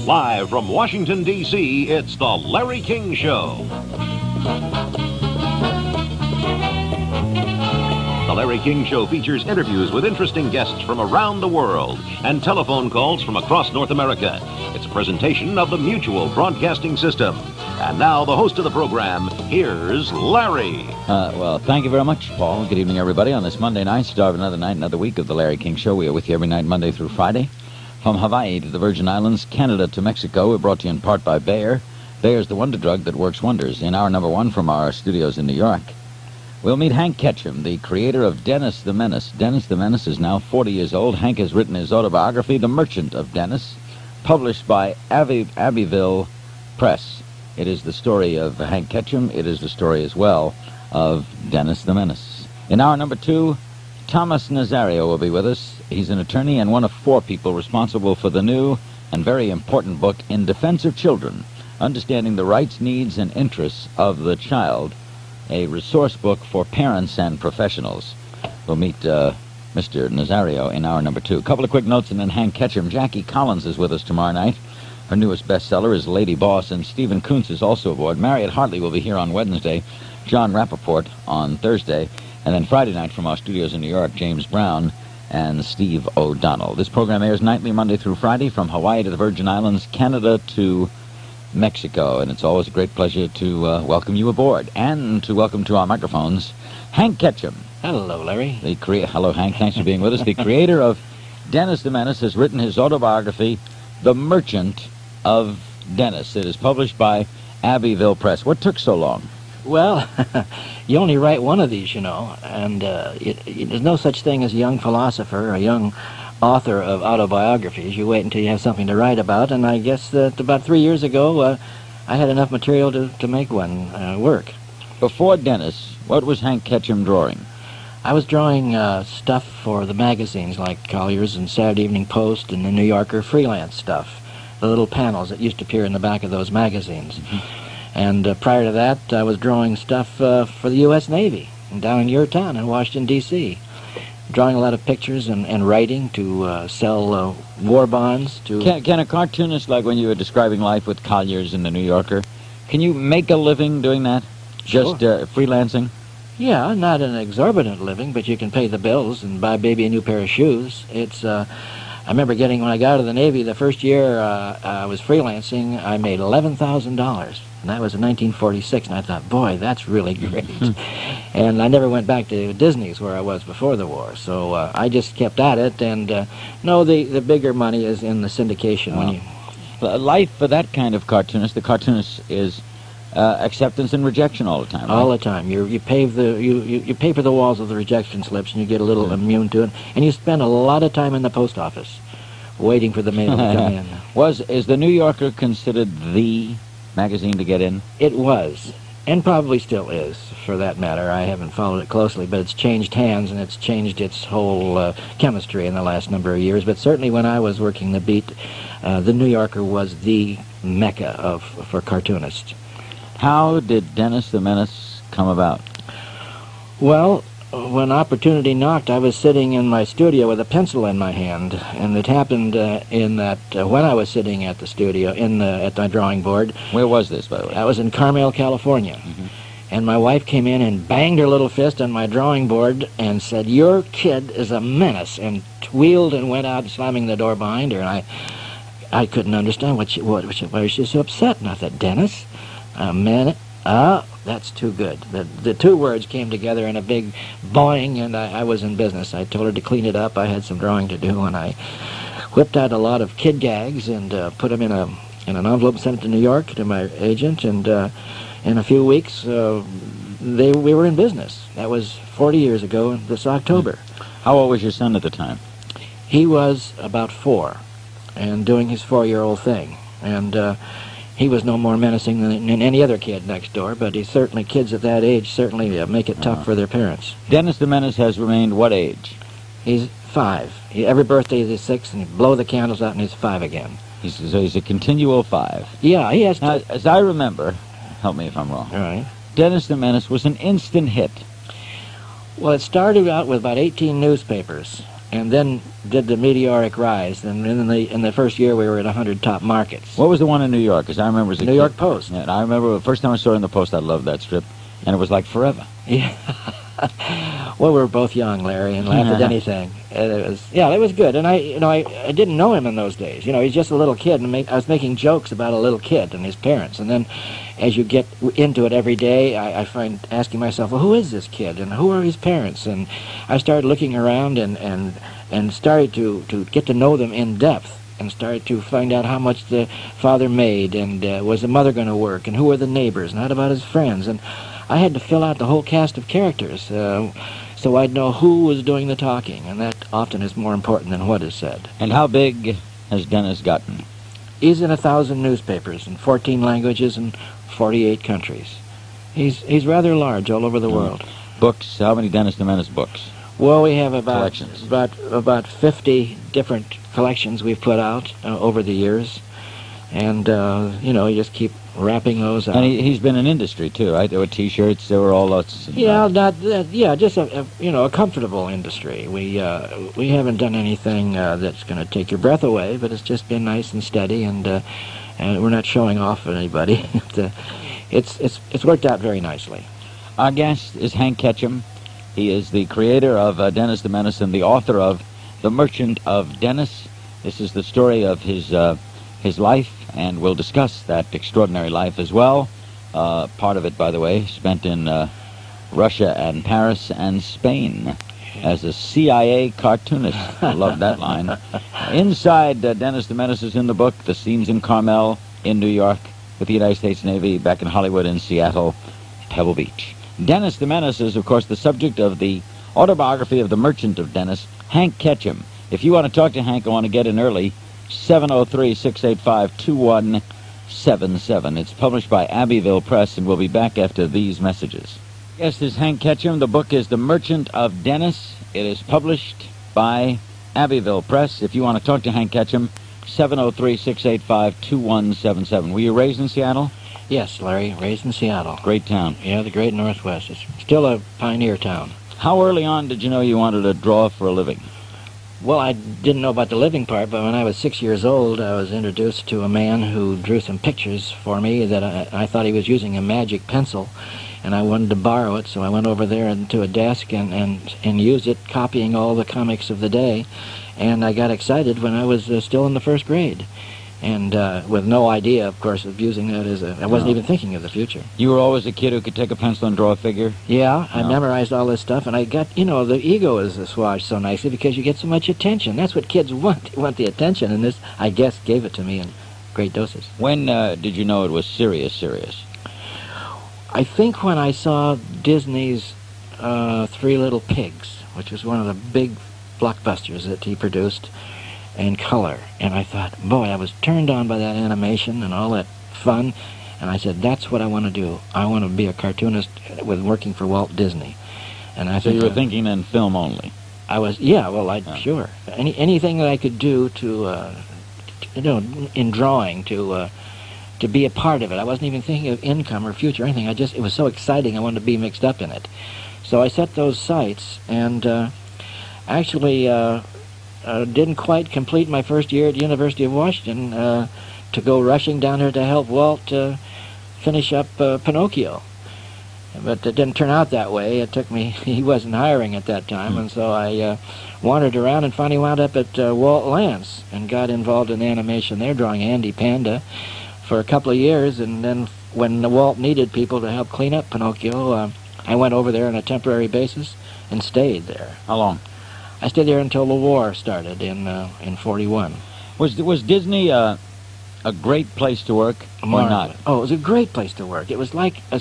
Live from Washington, D.C., it's The Larry King Show. The Larry King Show features interviews with interesting guests from around the world and telephone calls from across North America. It's a presentation of the Mutual Broadcasting System. And now, the host of the program, here's Larry. Well, thank you very much, Paul. Good evening, everybody. On this Monday night, start of another night, another week of The Larry King Show. We are with you every night, Monday through Friday. From Hawaii to the Virgin Islands, Canada to Mexico, we're brought to you in part by Bayer. Bayer's the wonder drug that works wonders. In hour number one from our studios in New York, we'll meet Hank Ketcham, the creator of Dennis the Menace. Dennis the Menace is now 40 years old. Hank has written his autobiography, The Merchant of Dennis, published by Abbeville Press. It is the story of Hank Ketcham. It is the story as well of Dennis the Menace. In hour number two, Thomas Nazario will be with us. He's an attorney and one of four people responsible for the new and very important book, In Defense of Children, Understanding the Rights, Needs, and Interests of the Child, a resource book for parents and professionals. We'll meet Mr. Nazario in hour number two. A couple of quick notes and then Hank Ketcham. Jackie Collins is with us tomorrow night. Her newest bestseller is Lady Boss, and Stephen Kuntz is also aboard. Marriott Hartley will be here on Wednesday, John Rappaport on Thursday, and then Friday night from our studios in New York, James Brown and Steve O'Donnell. This program airs nightly Monday through Friday from Hawaii to the Virgin Islands, Canada to Mexico, and it's always a great pleasure to welcome you aboard and to welcome to our microphones Hank Ketcham. Hello, Larry. Hello, Hank. Thanks for being with us. The creator of Dennis the Menace has written his autobiography, The Merchant of Dennis. It is published by Abbeville Press. What took so long? Well, you only write one of these, you know, and there's no such thing as a young philosopher, a young author of autobiographies. You wait until you have something to write about, and I guess that about 3 years ago, I had enough material to make one work. Before Dennis, what was Hank Ketcham drawing? I was drawing stuff for the magazines like Collier's and Saturday Evening Post and the New Yorker, freelance stuff, the little panels that used to appear in the back of those magazines. Mm-hmm. And prior to that, I was drawing stuff for the U.S. Navy down in your town in Washington, D.C., drawing a lot of pictures and writing to sell war bonds. Can a cartoonist, like when you were describing life with Collier's and the New Yorker, can you make a living doing that? Sure. Just freelancing? Yeah, not an exorbitant living, but you can pay the bills and buy baby a new pair of shoes. It's I remember when I got out of the Navy, the first year I was freelancing, I made $11,000. And that was in 1946, and I thought, boy, that's really great. And I never went back to Disney's where I was before the war, so I just kept at it. And no, the bigger money is in the syndication. Life for that kind of cartoonist, the cartoonist is acceptance and rejection all the time, right? All the time. You paper the walls of the rejection slips, and you get a little immune to it. And you spend a lot of time in the post office waiting for the mail to come in. Is the New Yorker considered the magazine to get in? It was, and probably still is, for that matter. I haven't followed it closely, but it's changed hands, and it's changed its whole chemistry in the last number of years. But certainly when I was working the beat, the New Yorker was the mecca for cartoonists. How did Dennis the Menace come about? Well, when opportunity knocked, I was sitting in my studio with a pencil in my hand, and it happened when I was sitting at the studio at my drawing board. Where was this, by the way? I was in Carmel, California. Mm-hmm. And my wife came in and banged her little fist on my drawing board and said, "Your kid is a menace," and wheeled and went out, slamming the door behind her. And I couldn't understand why was she so upset. And I thought, Dennis, a menace? That's too good. The two words came together in a big boing, and I was in business. I told her to clean it up. I had some drawing to do, and I whipped out a lot of kid gags and put them in an envelope and sent it to New York to my agent, and in a few weeks we were in business. That was 40 years ago this October. How old was your son at the time? He was about 4 and doing his 4-year-old thing, and he was no more menacing than any other kid next door, but kids at that age certainly make it tough for their parents. Dennis the Menace has remained what age? He's 5. Every birthday he's 6, and he'd blow the candles out and he's 5 again. He's a continual 5. Yeah, he has to. Now, as I remember, help me if I'm wrong. All right. Dennis the Menace was an instant hit. Well, it started out with about 18 newspapers, and then did the meteoric rise. And in the first year, we were at 100 top markets. What was the one in New York? Because I remember as a New kid- York Post. Yeah, and I remember the first time I saw it in the Post, I loved that strip, and it was like forever. Yeah. Well, we were both young, Larry, and laughed at anything. And it was good. And I didn't know him in those days. He's just a little kid, and I was making jokes about a little kid and his parents. And then, as you get into it every day, I find asking myself, well, who is this kid, and who are his parents? And I started looking around and started to get to know them in depth, and started to find out how much the father made, and was the mother going to work, and who were the neighbors, and how about his friends. And I had to fill out the whole cast of characters so I'd know who was doing the talking, and that often is more important than what is said. And how big has Dennis gotten? He's in 1,000 newspapers in 14 languages and 48 countries. He's rather large all over the world. Books, how many Dennis the Menace books? Well, we have about Collections. about 50 different collections we've put out over the years, and you just keep wrapping those out. And he's been in industry, too, right? There were T-shirts, there were all lots. Yeah, just a comfortable industry. We haven't done anything that's going to take your breath away, but it's just been nice and steady, and we're not showing off at anybody. It's worked out very nicely. Our guest is Hank Ketchum. He is the creator of Dennis the Menace and the author of The Merchant of Dennis. This is the story of his life, and we'll discuss that extraordinary life as well. Part of it, by the way, spent in Russia and Paris and Spain as a CIA cartoonist. I love that line. Inside Dennis the Menace is in the book, the scenes in Carmel, in New York, with the United States Navy, back in Hollywood, in Seattle, Pebble Beach. Dennis the Menace is, of course, the subject of the autobiography of the Merchant of Dennis, Hank Ketchum. If you want to talk to Hank, I want to get in early, 703-685-2177. It's published by Abbeville Press, and we'll be back after these messages. Yes, this is Hank Ketchum. The book is The Merchant of Dennis. It is published by Abbeville Press. If you want to talk to Hank Ketchum, 703-685-2177. Were you raised in Seattle? Yes, Larry, raised in Seattle. Great town. Yeah, the great Northwest. It's still a pioneer town. How early on did you know you wanted to draw for a living? Well, I didn't know about the living part, but when I was 6 years old, I was introduced to a man who drew some pictures for me that I thought he was using a magic pencil, and I wanted to borrow it, so I went over there to a desk and used it, copying all the comics of the day, and I got excited when I was still in the first grade. And with no idea, of course, of using that I wasn't even thinking of the future. You were always a kid who could take a pencil and draw a figure? Yeah, I memorized all this stuff, and I got, the ego is assuaged so nicely because you get so much attention. That's what kids want. They want the attention, and this, I guess, gave it to me in great doses. When did you know it was serious? I think when I saw Disney's Three Little Pigs, which was one of the big blockbusters that he produced, and color, and I thought, boy, I was turned on by that animation and all that fun, and I said, that's what I want to do. I want to be a cartoonist with working for Walt Disney. And I So you were thinking in film only? I was, sure. Anything that I could do to in drawing, to be a part of it. I wasn't even thinking of income or future or anything. It was so exciting, I wanted to be mixed up in it. So I set those sights, and actually didn't quite complete my first year at the University of Washington to go rushing down here to help Walt finish up Pinocchio. But it didn't turn out that way. It took me, he wasn't hiring at that time, and so I wandered around and finally wound up at Walt Lance and got involved in animation there, drawing Andy Panda for a couple of years, and then when Walt needed people to help clean up Pinocchio, I went over there on a temporary basis and stayed there. How long? I stayed there until the war started in 41. Was Disney a great place to work or not? Oh, it was a great place to work. It was like I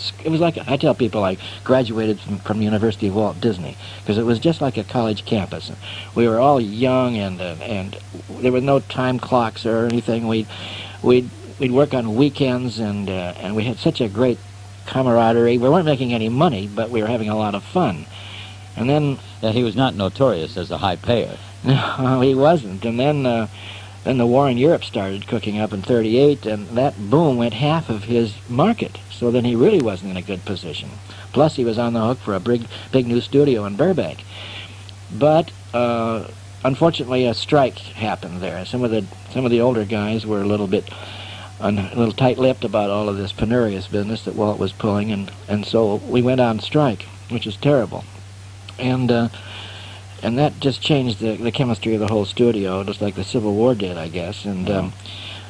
tell people I graduated from the University of Walt Disney because it was just like a college campus. We were all young and there were no time clocks or anything. We'd work on weekends and we had such a great camaraderie. We weren't making any money, but we were having a lot of fun. And then He was not notorious as a high payer. No, he wasn't. And then the war in Europe started cooking up in 38, and that boom went half of his market. So then he really wasn't in a good position. Plus, he was on the hook for a big new studio in Burbank. But unfortunately, a strike happened there. Some of the older guys were a little tight-lipped about all of this penurious business that Walt was pulling, and so we went on strike, which is terrible. And that just changed the chemistry of the whole studio, just like the Civil War did, I guess. And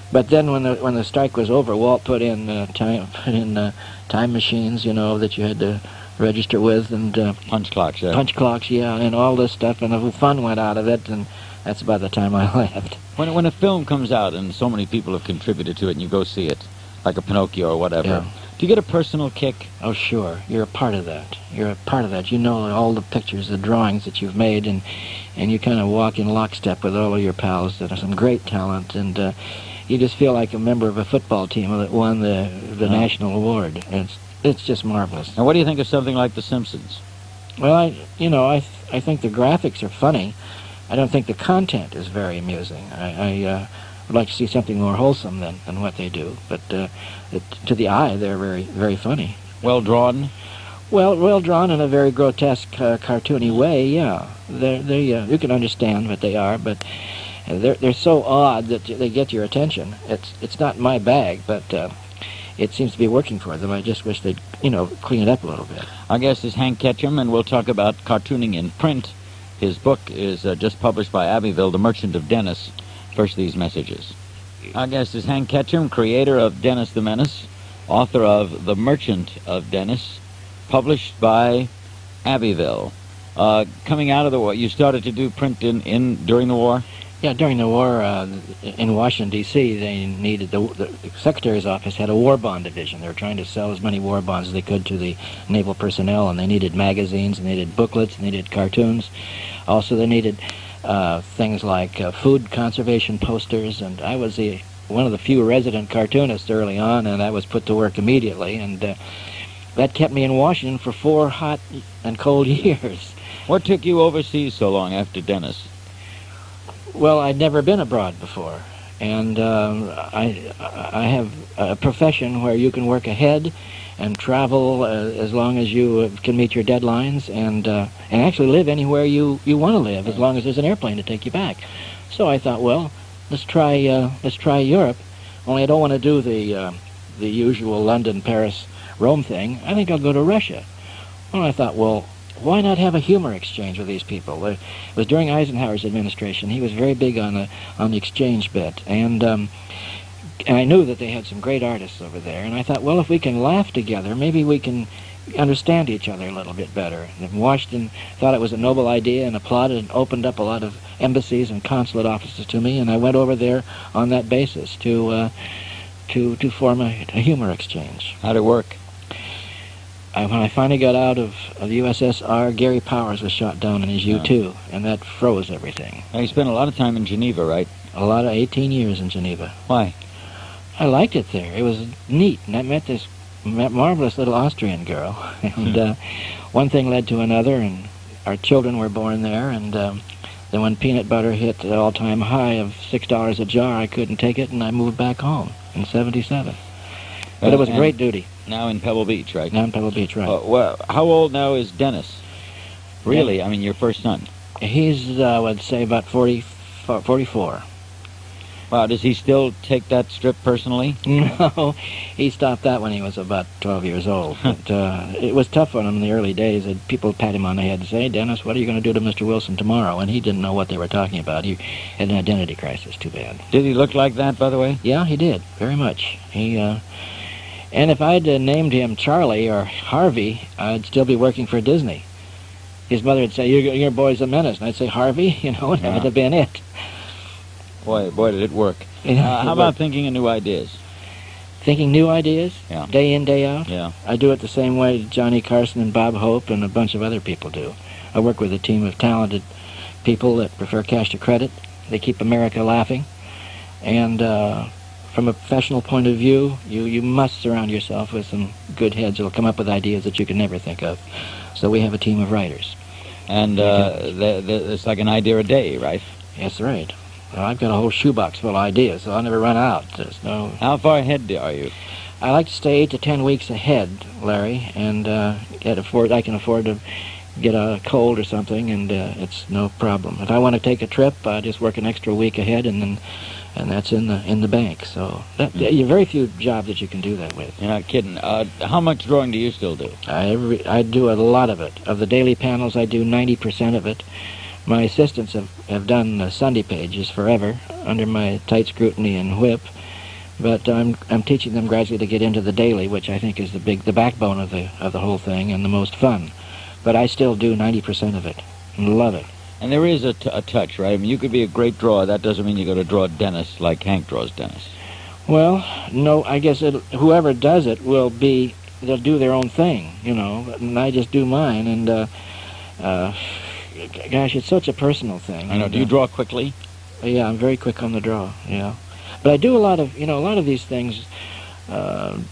but then when the strike was over, Walt put in time machines, that you had to register with, and punch clocks, yeah. Punch clocks, yeah, and all this stuff, and the fun went out of it, and that's about the time I left. When a film comes out and so many people have contributed to it, and you go see it, like a Pinocchio or whatever, yeah. Do you get a personal kick? Oh, sure. You're a part of that. You're a part of that. You know all the pictures, the drawings that you've made, and you kind of walk in lockstep with all of your pals that are some great talent, and you just feel like a member of a football team that won the national award. It's just marvelous. And what do you think of something like The Simpsons? Well, I think the graphics are funny. I don't think the content is very amusing. I would like to see something more wholesome than what they do. But to the eye, they're very, very funny. Well drawn? Well drawn in a very grotesque, cartoony way. Yeah, you can understand what they are, but they're so odd that they get your attention. It's not my bag, but it seems to be working for them. I just wish they'd clean it up a little bit. Our guest is Hank Ketcham, and we'll talk about cartooning in print. His book is just published by Abbeville, The Merchant of Dennis. First, these messages. Our guest is Hank Ketcham, creator of Dennis the Menace, author of The Merchant of Dennis, published by Abbeville. Coming out of the war, you started to do print during the war? Yeah, during the war in Washington, D.C., they needed the Secretary's office had a war bond division. They were trying to sell as many war bonds as they could to the naval personnel, and they needed magazines, and they needed booklets, and they needed cartoons. Also, they needed things like food conservation posters, and I was one of the few resident cartoonists early on, and I was put to work immediately, and that kept me in Washington for 4 hot and cold years. What took you overseas so long after Dennis? Well, I'd never been abroad before, and I have a profession where you can work ahead and travel as long as you can meet your deadlines, and actually live anywhere you want to live, as long as there's an airplane to take you back. So I thought, well, let's try Europe. Only I don't want to do the usual London, Paris, Rome thing. I think I'll go to Russia. Well, I thought, well, why not have a humor exchange with these people? It was during Eisenhower's administration. He was very big on the exchange bit, and I knew that they had some great artists over there. And I thought, well, if we can laugh together, maybe we can understand each other a little bit better. And Washington thought it was a noble idea and applauded and opened up a lot of embassies and consulate offices to me. And I went over there on that basis to form a humor exchange. How'd it work? When I finally got out of the USSR, Gary Powers was shot down in his U-2, and that froze everything. Now, you spent a lot of time in Geneva, right? 18 years in Geneva. Why? I liked it there. It was neat, and I met this marvelous little Austrian girl, and one thing led to another, and our children were born there, and then when peanut butter hit the all-time high of $6 a jar, I couldn't take it, and I moved back home in '77. But it was great duty. Now in Pebble Beach, right? Now in Pebble Beach, right. Well, how old now is Dennis? Really? I mean, your first son. He's, I would say, about 44. Wow, does he still take that strip personally? No, he stopped that when he was about 12 years old. But it was tough on him in the early days. People pat him on the head and say, "Hey, Dennis, what are you going to do to Mr. Wilson tomorrow?" And he didn't know what they were talking about. He had an identity crisis, too bad. Did he look like that, by the way? Yeah, he did, very much. And if I'd named him Charlie or Harvey, I'd still be working for Disney. His mother would say, your boy's a menace. And I'd say, Harvey? And that would have been it. Boy, did it work. How about thinking of new ideas? Thinking new ideas? Yeah. Day in, day out? Yeah. I do it the same way Johnny Carson and Bob Hope and a bunch of other people do. I work with a team of talented people that prefer cash to credit. They keep America laughing. And from a professional point of view, you must surround yourself with some good heads that will come up with ideas that you can never think of. So we have a team of writers. And it's like an idea a day, right? That's right. Well, I've got a whole shoebox full of ideas, so I'll never run out. There's no... How far ahead are you? I like to stay 8 to 10 weeks ahead, Larry, and I can afford to get a cold or something, and it's no problem. If I want to take a trip, I just work an extra week ahead, and that's in the bank. So you very few jobs that you can do that with. You're not kidding. How much drawing do you still do? I do a lot of it. Of the daily panels, I do 90% of it. My assistants have done Sunday pages forever under my tight scrutiny and whip, but I'm teaching them gradually to get into the daily, which I think is the backbone of the whole thing and the most fun. But I still do 90% of it and love it. And there is a touch, right? I mean, you could be a great drawer. That doesn't mean you got to draw Dennis like Hank draws Dennis. Well, no, I guess whoever does it they'll do their own thing, and I just do mine, and gosh, it's such a personal thing. I know. Do you draw quickly? Yeah, I'm very quick on the draw, yeah. But I do a lot of these things,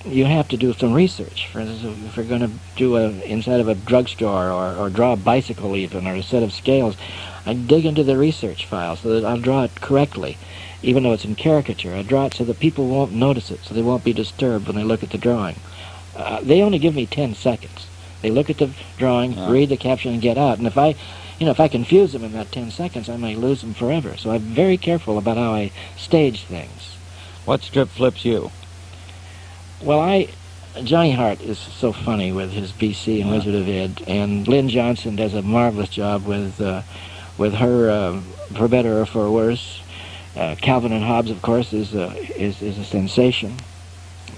you have to do some research. For instance, if you're going to do inside of a drugstore or draw a bicycle even, or a set of scales, I dig into the research file so that I'll draw it correctly. Even though it's in caricature, I draw it so that people won't notice it, so they won't be disturbed when they look at the drawing. They only give me 10 seconds. They look at the drawing, read the caption, and get out. And if I confuse them in that 10 seconds, I may lose them forever. So I'm very careful about how I stage things. What strip flips you? Well, Johnny Hart is so funny with his BC and Wizard of Ed, and Lynn Johnson does a marvelous job with her, for better or for worse. Calvin and Hobbes, of course, is a sensation,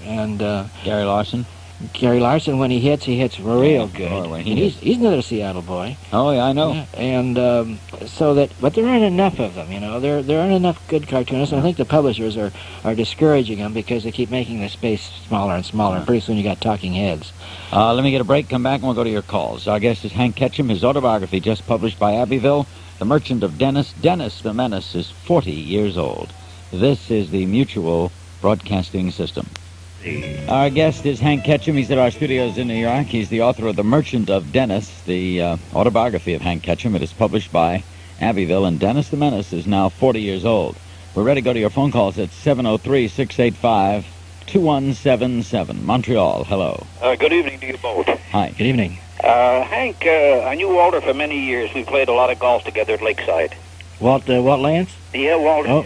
and Gary Larson. Gary Larson, when he hits real good. Oh, He's another Seattle boy. Oh, yeah, I know. Yeah, and but there aren't enough of them. There aren't enough good cartoonists. And I think the publishers are discouraging them because they keep making the space smaller and smaller. And pretty soon you got talking heads. Let me get a break. Come back and we'll go to your calls. Our guest is Hank Ketchum. His autobiography just published by Abbeville, The Merchant of Dennis. Dennis the Menace is 40 years old. This is the Mutual Broadcasting System. Our guest is Hank Ketchum. He's at our studios in New York. He's the author of The Merchant of Dennis, the autobiography of Hank Ketchum. It is published by Abbeville, and Dennis the Menace is now 40 years old. We're ready to go to your phone calls at 703-685-2177. Montreal, hello. Good evening to you both. Hi. Good evening. Hank, I knew Walter for many years. We played a lot of golf together at Lakeside. Walt Lance? Yeah, Walter. Oh.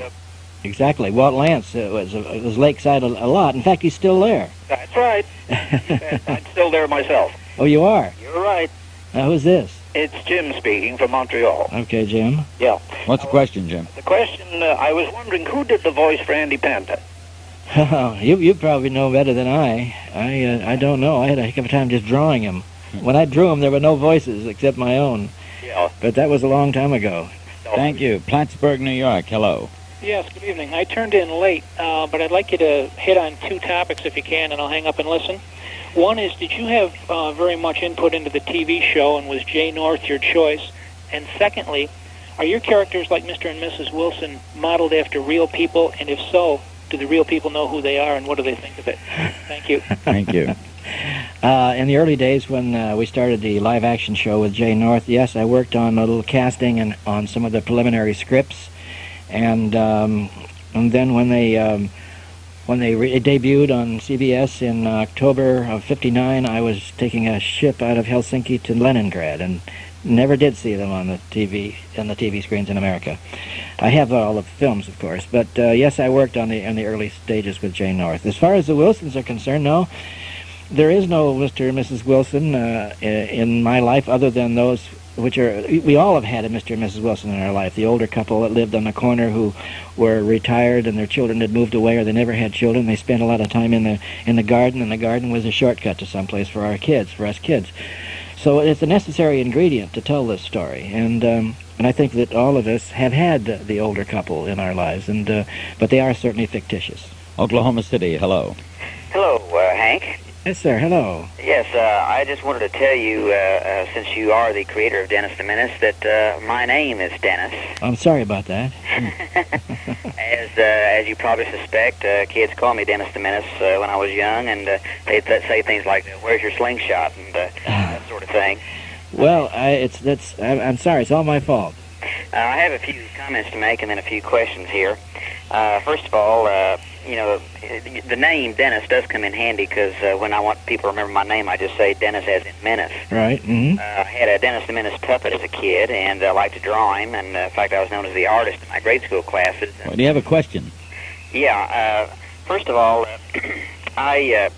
Exactly. Walt Lance was Lakeside a lot. In fact, he's still there. That's right. I'm still there myself. Oh, you are? You're right. Who's this? It's Jim speaking from Montreal. Okay, Jim. Yeah. What's the question, Jim? The question, I was wondering who did the voice for Andy Panda? You probably know better than I don't know. I had a heck of a time just drawing him. When I drew him, there were no voices except my own. Yeah. But that was a long time ago. Thank you. Plattsburgh, New York, hello. Yes, good evening. I turned in late, but I'd like you to hit on two topics if you can, and I'll hang up and listen. One is, did you have very much input into the TV show, and was Jay North your choice? And secondly, are your characters like Mr. and Mrs. Wilson modeled after real people? And if so, do the real people know who they are, and what do they think of it? Thank you. Thank you. In the early days when we started the live-action show with Jay North, yes, I worked on a little casting and on some of the preliminary scripts. And then when they debuted on CBS in October of '59, I was taking a ship out of Helsinki to Leningrad, and never did see them on the TV screens in America. I have all the films, of course, but yes, I worked on the early stages with Jay North. As far as the Wilsons are concerned, no, there is no Mr. and Mrs. Wilson in my life other than those. We all have had a Mr. and Mrs. Wilson in our life. The older couple that lived on the corner who were retired and their children had moved away, or they never had children. They spent a lot of time in the garden, and the garden was a shortcut to someplace for us kids. So it's a necessary ingredient to tell this story, and I think that all of us have had the older couple in our lives, but they are certainly fictitious. Oklahoma City, hello. Hello, Hank. Yes, sir. Hello. Yes, I just wanted to tell you, since you are the creator of Dennis the Menace, that my name is Dennis. I'm sorry about that. As you probably suspect, kids call me Dennis the Menace when I was young, and they'd say things like, "Where's your slingshot?" and that sort of thing. Well, I'm sorry. It's all my fault. I have a few comments to make and then a few questions here. First of all, you know, the name Dennis does come in handy because when I want people to remember my name, I just say Dennis as in Menace. Right. Mm-hmm. I had a Dennis the Menace puppet as a kid, and I liked to draw him, and in fact, I was known as the artist in my grade school classes. Well, do you have a question? Yeah, first of all, I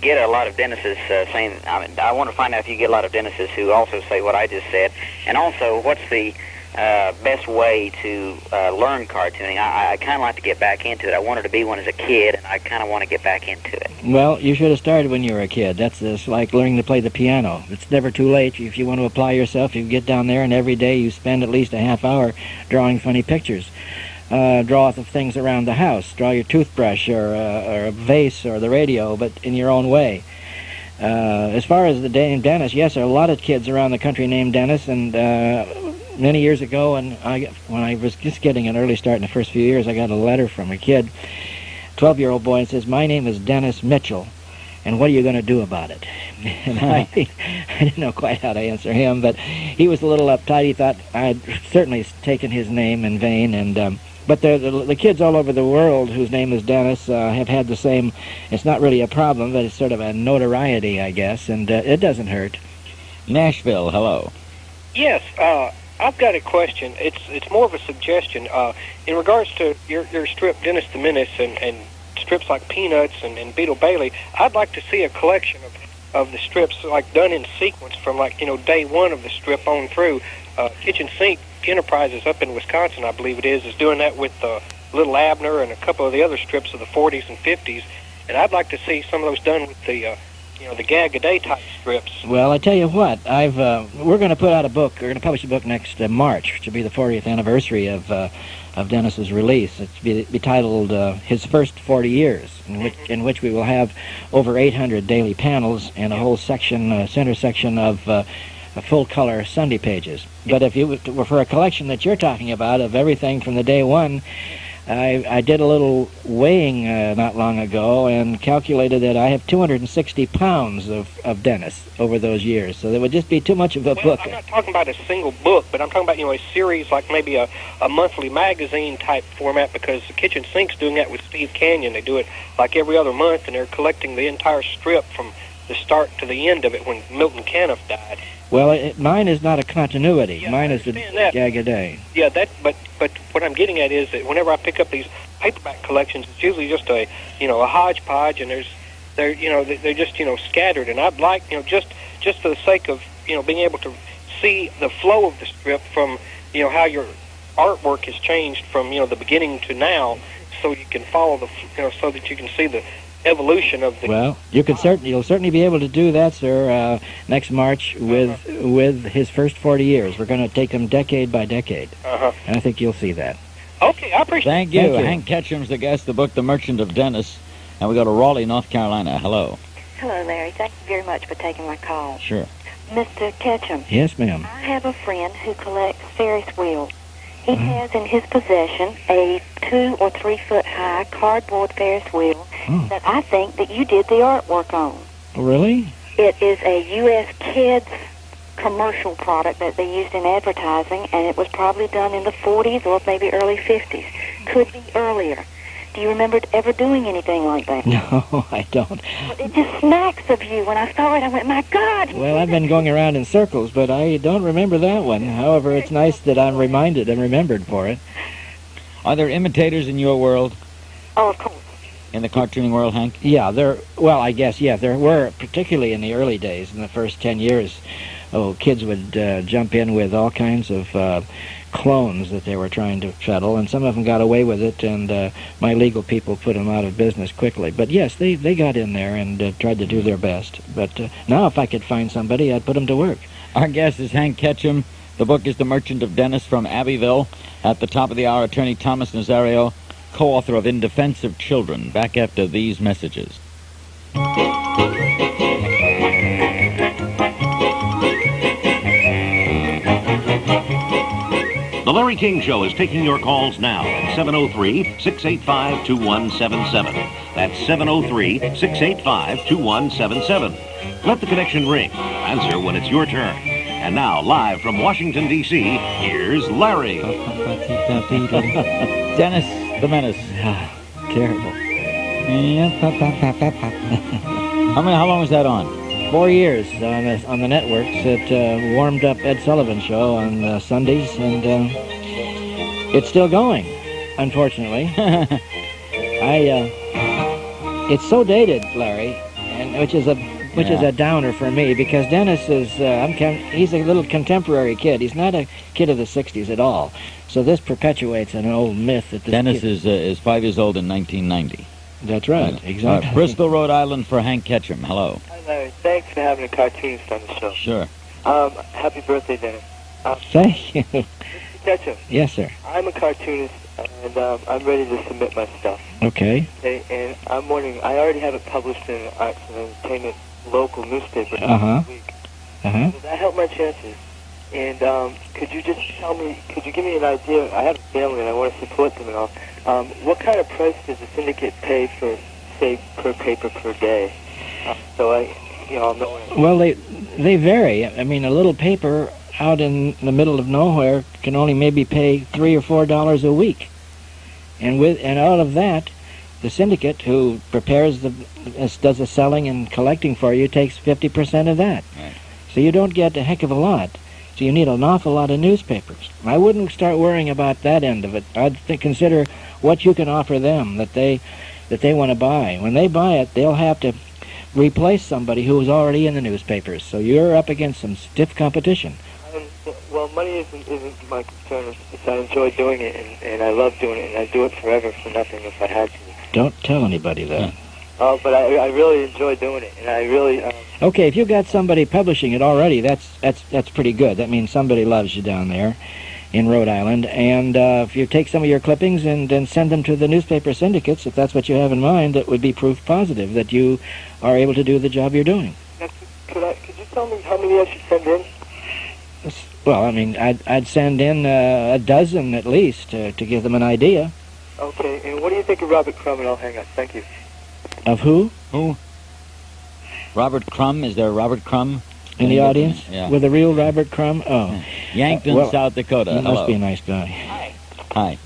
get a lot of Dennises saying, I want to find out if you get a lot of Dennises who also say what I just said, and also what's the best way to learn cartooning. I kind of like to get back into it. I wanted to be one as a kid, and I kind of want to get back into it. Well, you should have started when you were a kid. It's like learning to play the piano. It's never too late. If you want to apply yourself, you get down there, and every day you spend at least a half hour drawing funny pictures. Draw the things around the house. Draw your toothbrush or a vase or the radio, but in your own way. As far as the name Dennis, yes, there are a lot of kids around the country named Dennis, and many years ago, and when I was just getting an early start in the first few years, I got a letter from a kid, 12-year-old boy, and says, "My name is Dennis Mitchell, and what are you going to do about it?" And I didn't know quite how to answer him, but he was a little uptight. He thought I'd certainly taken his name in vain, and but the kids all over the world whose name is Dennis have had the same. It's not really a problem, but it's sort of a notoriety, I guess, and it doesn't hurt. Nashville, hello. Yes, I've got a question. It's more of a suggestion. In regards to your strip, Dennis the Menace, and strips like Peanuts and Beetle Bailey, I'd like to see a collection of the strips like done in sequence from day one of the strip on through. Kitchen Sink Enterprises up in Wisconsin, I believe it is doing that with Little Abner and a couple of the other strips of the 40s and 50s, and I'd like to see some of those done with the the Gag-A-Day type strips. Well, I tell you what, we're going to put out a book. We're going to publish a book next March, which will be the 40th anniversary of Dennis's release. It's be titled His First 40 Years, in which we will have over 800 daily panels and a whole section, center section of full-color Sunday pages. But if you were for a collection that you're talking about of everything from the day one, I did a little weighing not long ago and calculated that I have 260 pounds of Dennis over those years. So that would just be too much of a book. I'm not talking about a single book, but I'm talking about a series like maybe a monthly magazine type format, because the Kitchen Sink's doing that with Steve Canyon. They do it like every other month, and they're collecting the entire strip from the start to the end of it when Milton Caniff died. Well, mine is not a continuity. Yeah, mine is the Gag-A-Day. Yeah, but what I'm getting at is that whenever I pick up these paperback collections, it's usually just a hodgepodge, and they're just scattered. And I'd like just for the sake of being able to see the flow of the strip from how your artwork has changed from the beginning to now, so you can follow so that you can see the evolution of the... Well, you'll certainly be able to do that, sir, next March with his first 40 years. We're going to take them decade by decade, and I think you'll see that. Okay, I appreciate it. Thank you. Hank Ketchum's the guest, the book, The Merchant of Dennis, and we go to Raleigh, North Carolina. Hello. Hello, Larry. Thank you very much for taking my call. Sure. Mr. Ketchum. Yes, ma'am. I have a friend who collects Ferris wheels. He has in his possession a 2 or 3 foot high cardboard Ferris wheel that I think that you did the artwork on. Really? It is a U.S. Kids commercial product that they used in advertising, and it was probably done in the 40s or maybe early 50s. Could be earlier. Do you remember ever doing anything like that? No, I don't. But it just smacks of you. When I saw it, I went, my God! Well, I've been going around in circles, but I don't remember that one. However, it's nice that I'm reminded and remembered for it. Are there imitators in your world? Oh, of course. In the cartooning world, Hank? Yeah, I guess, yeah, there were, particularly in the early days, in the first 10 years. Kids would jump in with all kinds of clones that they were trying to settle, and some of them got away with it, and my legal people put them out of business quickly. But yes, they got in there and tried to do their best. But now if I could find somebody, I'd put them to work. Our guest is Hank Ketchum. The book is The Merchant of Dennis from Abbeville. At the top of the hour, attorney Thomas Nazario, co-author of In Defense of Children. Back after these messages. The Larry King Show is taking your calls now at 703-685-2177. That's 703-685-2177. Let the connection ring. Answer when it's your turn. And now, live from Washington, D.C., here's Larry. Dennis The Menace. Terrible. How long was that on? 4 years on the networks. It warmed up Ed Sullivan show on Sundays, and it's still going, unfortunately. It's so dated, Larry, and which is a downer for me, because Dennis is he's a little contemporary kid. He's not a kid of the '60s at all. So this perpetuates an old myth that Dennis is 5 years old in 1990. That's right, exactly. Bristol, Rhode Island for Hank Ketchum. Hello. Hi, Larry. Thanks for having a cartoonist on the show. Sure. Happy birthday, Dennis. Thank you. Mr. Ketchum. Yes, sir. I'm a cartoonist, and I'm ready to submit my stuff. Okay. Okay, and I'm wondering, I already have it published in an arts and entertainment local newspaper Uh-huh. this week. Uh-huh. Does that help my chances? And could you just could you give me an idea? I have a family and I want to support them and all. What kind of price does the syndicate pay for, say, per paper per day? So I'll know. Well, they vary. I mean, a little paper out in the middle of nowhere can only maybe pay $3 or $4 a week, and out of that, the syndicate who prepares does the selling and collecting for you takes 50% of that. Right. So you don't get a heck of a lot. So you need an awful lot of newspapers. I wouldn't start worrying about that end of it. I'd consider what you can offer them that they want to buy. When they buy it, they'll have to replace somebody who is already in the newspapers. So you're up against some stiff competition. Well, money isn't my concern. It's I enjoy doing it, and I love doing it, and I'd do it forever for nothing if I had to. Don't tell anybody that. Oh, but I really enjoy doing it, and I really... Okay, if you've got somebody publishing it already, that's pretty good. That means somebody loves you down there in Rhode Island. And if you take some of your clippings and then send them to the newspaper syndicates, if that's what you have in mind, that would be proof positive that you are able to do the job you're doing. Could you tell me how many I should send in? Well, I mean, I'd send in a dozen at least to give them an idea. Okay, and what do you think of Robert Crumb? And I'll hang up. Thank you. Of who? Who? Robert Crumb. Is there a Robert Crumb in the audience? Yeah. With a real Robert Crumb? Oh. Yankton, well, South Dakota. He Hello. must be a nice guy. Hi.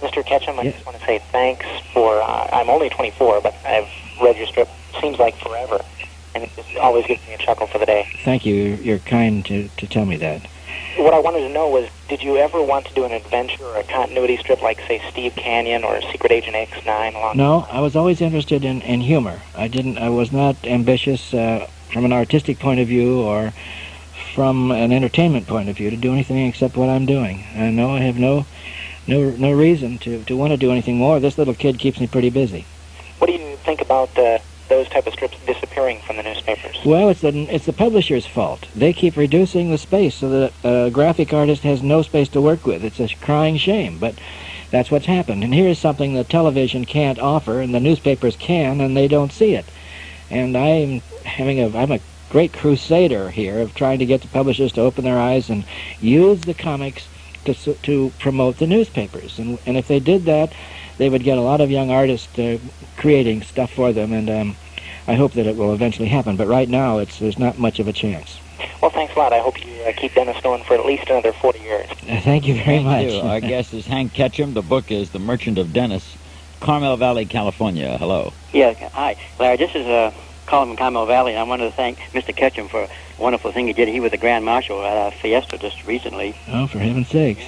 Mr. Ketchum, I just want to say thanks for, I'm only 24, but I've read your strip, seems like forever, and it just always gives me a chuckle for the day. Thank you. You're kind to tell me that. What I wanted to know was, did you ever want to do an adventure or a continuity strip like, say, Steve Canyon or Secret Agent X9? No, I was always interested in humor. I was not ambitious from an artistic point of view or from an entertainment point of view to do anything except what I'm doing. I know I have no reason to want to do anything more. This little kid keeps me pretty busy. What do you think about those type of strips disappearing from the newspapers? Well, it's the publisher's fault. They keep reducing the space so that a graphic artist has no space to work with. It's a crying shame, but that's what's happened. And here's something that television can't offer, and the newspapers can, and they don't see it. And I'm a great crusader here of trying to get the publishers to open their eyes and use the comics to promote the newspapers. And if they did that, they would get a lot of young artists creating stuff for them, and I hope that it will eventually happen. But right now, there's not much of a chance. Well, thanks a lot. I hope you keep Dennis going for at least another 40 years. Thank you very much. Thank you. Our guest is Hank Ketchum. The book is The Merchant of Dennis, Carmel Valley, California. Hello. Yeah, hi. Larry, this is calling from Carmel Valley, and I wanted to thank Mr. Ketchum for a wonderful thing he did. He was the Grand Marshal at a fiesta just recently. Oh, for heaven's sakes.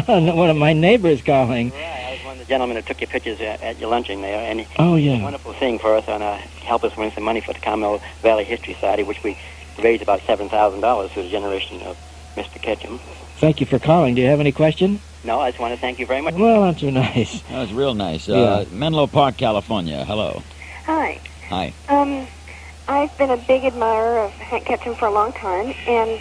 One of my neighbors calling. Right, I was one of the gentlemen who took your pictures at your luncheon there, and oh, yeah. He did a wonderful thing for us and help us win some money for the Carmel Valley History Society, which we raised about $7,000 through the generation of Mr. Ketchum. Thank you for calling. Do you have any question? No, I just want to thank you very much. Well, that's too nice. That was real nice. Yeah. Menlo Park, California. Hello. Hi. Hi. I've been a big admirer of Hank Ketchum for a long time, and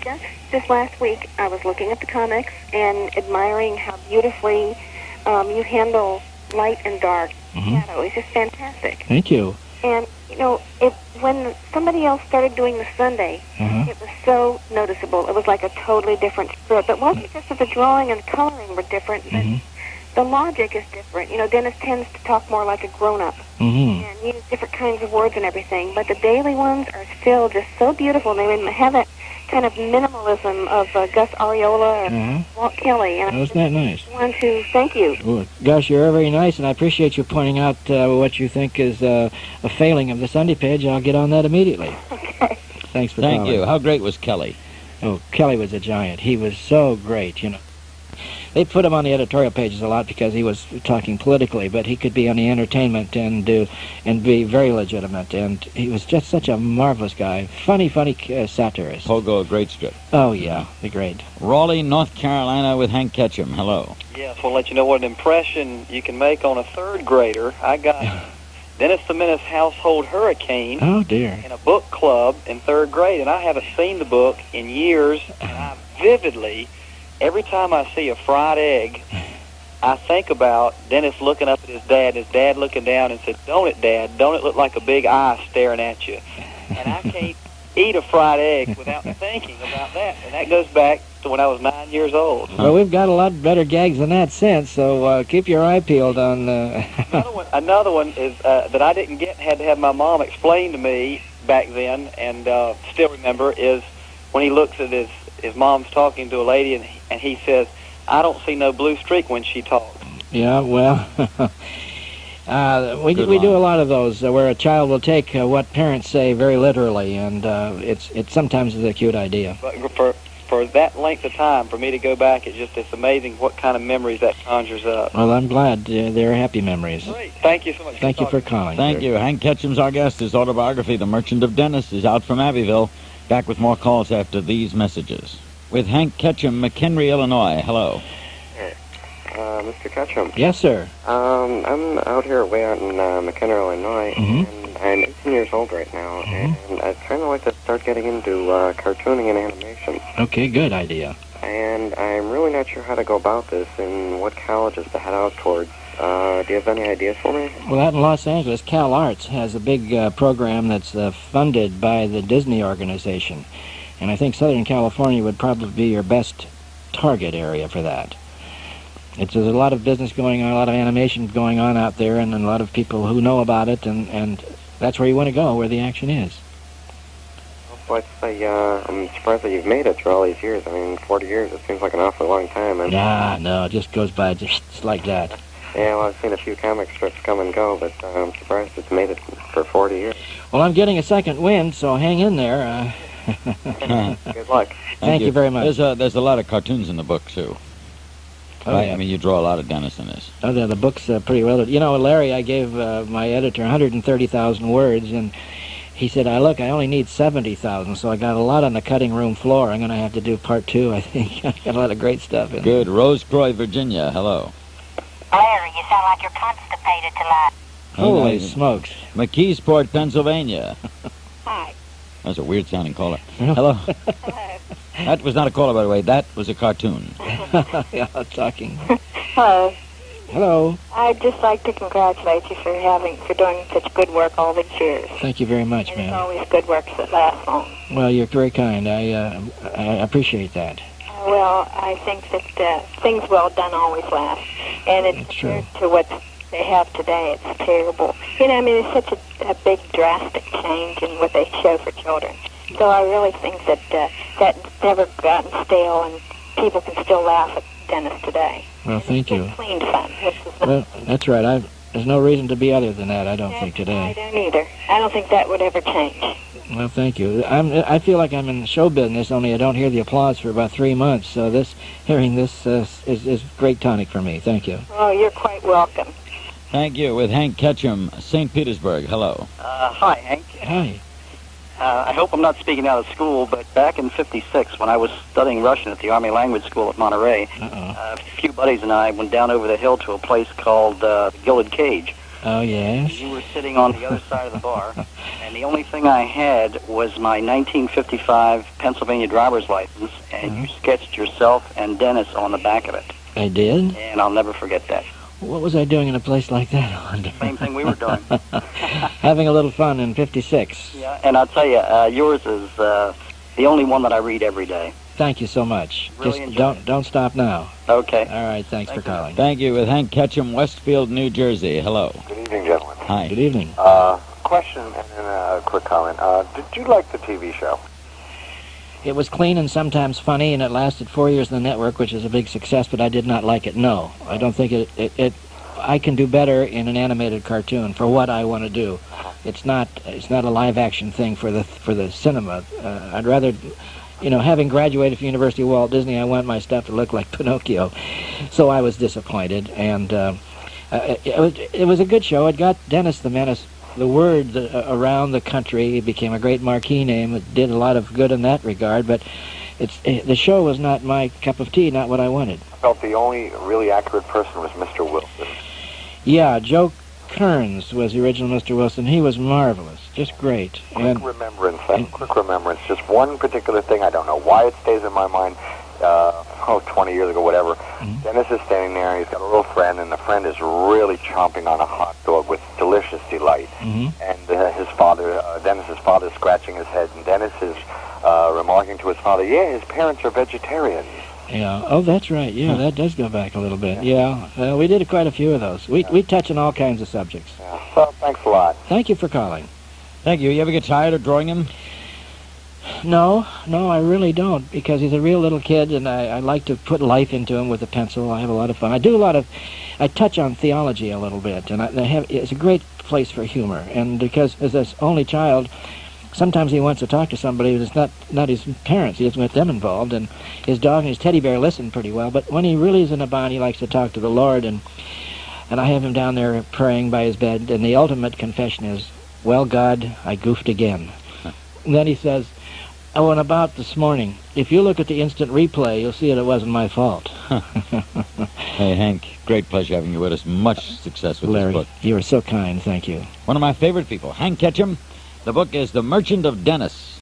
just this last week I was looking at the comics and admiring how beautifully you handle light and dark, shadow. It's just fantastic. Thank you. And, you know, when somebody else started doing the Sunday, it was so noticeable. It was like a totally different strip. It wasn't just that the drawing and coloring were different, but the logic is different. You know, Dennis tends to talk more like a grown-up and use different kinds of words and everything, but the daily ones are still just so beautiful. They have that kind of minimalism of Gus Ariola or Walt Kelly. And Wasn't that nice? I want to thank you. Well, Gus, you're very nice, and I appreciate you pointing out what you think is a failing of the Sunday page. I'll get on that immediately. Okay. Thanks for Thank calling. you. How great was Kelly? Oh, Kelly was a giant. He was so great, you know. They put him on the editorial pages a lot because he was talking politically, but he could be on the entertainment and be very legitimate. And he was just such a marvelous guy. Funny satirist. Pogo, a great strip. Oh, yeah, the great. Raleigh, North Carolina with Hank Ketchum. Hello. Yes, we'll let you know what an impression you can make on a third grader. I got Dennis the Menace Household Hurricane Oh, dear. in a book club in third grade, and I haven't seen the book in years. And I vividly, every time I see a fried egg, I think about Dennis looking up at his dad looking down and said, "Don't it, Dad? Don't it look like a big eye staring at you?" And I can't eat a fried egg without thinking about that. And that goes back to when I was 9 years old. Well, we've got a lot better gags than that since, so keep your eye peeled on... Another one is that I didn't get, had to have my mom explain to me back then, and still remember, is when he looks at his mom's talking to a lady, and he says, "I don't see no blue streak when she talks." Yeah, well, we do a lot of those where a child will take what parents say very literally, and it's sometimes a cute idea. But for that length of time, for me to go back, it's amazing what kind of memories that conjures up. Well, I'm glad they're happy memories. Great. Thank you so much. Thank you for calling. Thank you. Hank Ketchum's our guest. His autobiography, The Merchant of Dennis, is out from Abbeville. Back with more calls after these messages. With Hank Ketchum, McHenry, Illinois. Hello. Mr. Ketchum. Yes, sir. I'm out here way out in McHenry, Illinois, and I'm 18 years old right now, and I'd kind of like to start getting into cartooning and animation. Okay, good idea. And I'm really not sure how to go about this and what colleges to head out towards. Do you have any ideas for me? Well, out in Los Angeles, Cal Arts has a big program that's funded by the Disney organization. And I think Southern California would probably be your best target area for that. There's a lot of business going on, a lot of animation going on out there, and a lot of people who know about it, and that's where you want to go, where the action is. Well, I'm surprised that you've made it through all these years. I mean, 40 years, it seems like an awfully long time. No, it just goes by just like that. Yeah, well, I've seen a few comic strips come and go, but I'm surprised it's made it for 40 years. Well, I'm getting a second wind, so hang in there. Good luck. Thank you very much. There's a lot of cartoons in the book, too. Oh, Right? yeah. I mean, you draw a lot of Dennis in this. Oh, the book's pretty well. You know, Larry, I gave my editor 130,000 words, and he said, I only need 70,000, so I got a lot on the cutting room floor. I'm going to have to do part 2, I think. I got a lot of great stuff in Good. Rose Croy, Virginia. Hello. Larry, you sound like you're constipated tonight. Holy smokes. McKeesport, Pennsylvania. Hi. That's a weird-sounding caller. Hello. That was not a caller, by the way. That was a cartoon. Yeah, talking. Hello. Hello. I'd just like to congratulate you for doing such good work all these years. Thank you very much, It's ma'am. always good work that lasts long. Well, you're very kind. I appreciate that. Well, I think that things well done always last. And it's true. compared to what they have today, it's terrible. You know, I mean, it's such a big, drastic change in what they show for children. So I really think that that's never gotten stale, and people can still laugh at Dennis today. Well, thank you. It's clean fun. Which is not, Well, that's right. There's no reason to be other than that, I don't think, I today. don't either. I don't think that would ever change. Well, thank you. I feel like I'm in show business, only I don't hear the applause for about 3 months, so hearing this is great tonic for me. Thank you. Oh, you're quite welcome. Thank you. With Hank Ketchum, St. Petersburg. Hello. Hi, Hank. Hi. I hope I'm not speaking out of school, but back in '56, when I was studying Russian at the Army Language School at Monterey, a few buddies and I went down over the hill to a place called the Gilded Cage. Oh, yes? You were sitting on the other side of the bar, and the only thing I had was my 1955 Pennsylvania driver's license, and you sketched yourself and Dennis on the back of it. I did? And I'll never forget that. What was I doing in a place like that, I wonder? Same thing we were doing. Having a little fun in '56. Yeah, and I'll tell you, yours is the only one that I read every day. Thank you so much. Really Just don't stop now. Okay. All right, thanks for calling. Thank you. With Hank Ketchum, Westfield, New Jersey. Hello. Good evening, gentlemen. Hi. Good evening. Question and then a quick comment. Did you like the TV show? It was clean and sometimes funny, and it lasted 4 years on the network, which is a big success, but I did not like it, no. I don't think I can do better in an animated cartoon for what I want to do. It's not a live-action thing for the cinema. I'd rather, having graduated from the University of Walt Disney, I want my stuff to look like Pinocchio. So I was disappointed, and it was a good show. It got Dennis the Menace the word around the country. It became a great marquee name. It did a lot of good in that regard, but the show was not my cup of tea, not what I wanted. I felt the only really accurate person was Mr. Wilson. Yeah, Joe Kearns was the original Mr. Wilson. He was marvelous, just great. Quick remembrance. Just one particular thing, I don't know why it stays in my mind. 20 years ago, whatever. Mm-hmm. Dennis is standing there, and he's got a little friend, and the friend is really chomping on a hot dog with delicious delight. Mm-hmm. And his father, Dennis's father, is scratching his head, and Dennis is remarking to his father, "Yeah, his parents are vegetarians." Yeah. Oh, that's right. Yeah, that does go back a little bit. Yeah. We did quite a few of those. We touch on all kinds of subjects. Yeah. Well, thanks a lot. Thank you for calling. Thank you. You ever get tired of drawing him? No, I really don't, because he's a real little kid, and I like to put life into him with a pencil. I have a lot of fun. I touch on theology a little bit, and it's a great place for humor. And because as this only child, sometimes he wants to talk to somebody who's not his parents. He doesn't want them involved, and his dog and his teddy bear listen pretty well. But when he really is in a bind, he likes to talk to the Lord, and I have him down there praying by his bed, and the ultimate confession is, "Well, God, I goofed again." And then he says, "Oh, and about this morning, if you look at the instant replay, you'll see that it wasn't my fault." Hey, Hank, great pleasure having you with us. Much success with Larry, this book. You are so kind. Thank you. One of my favorite people, Hank Ketchum. The book is The Merchant of Dennis.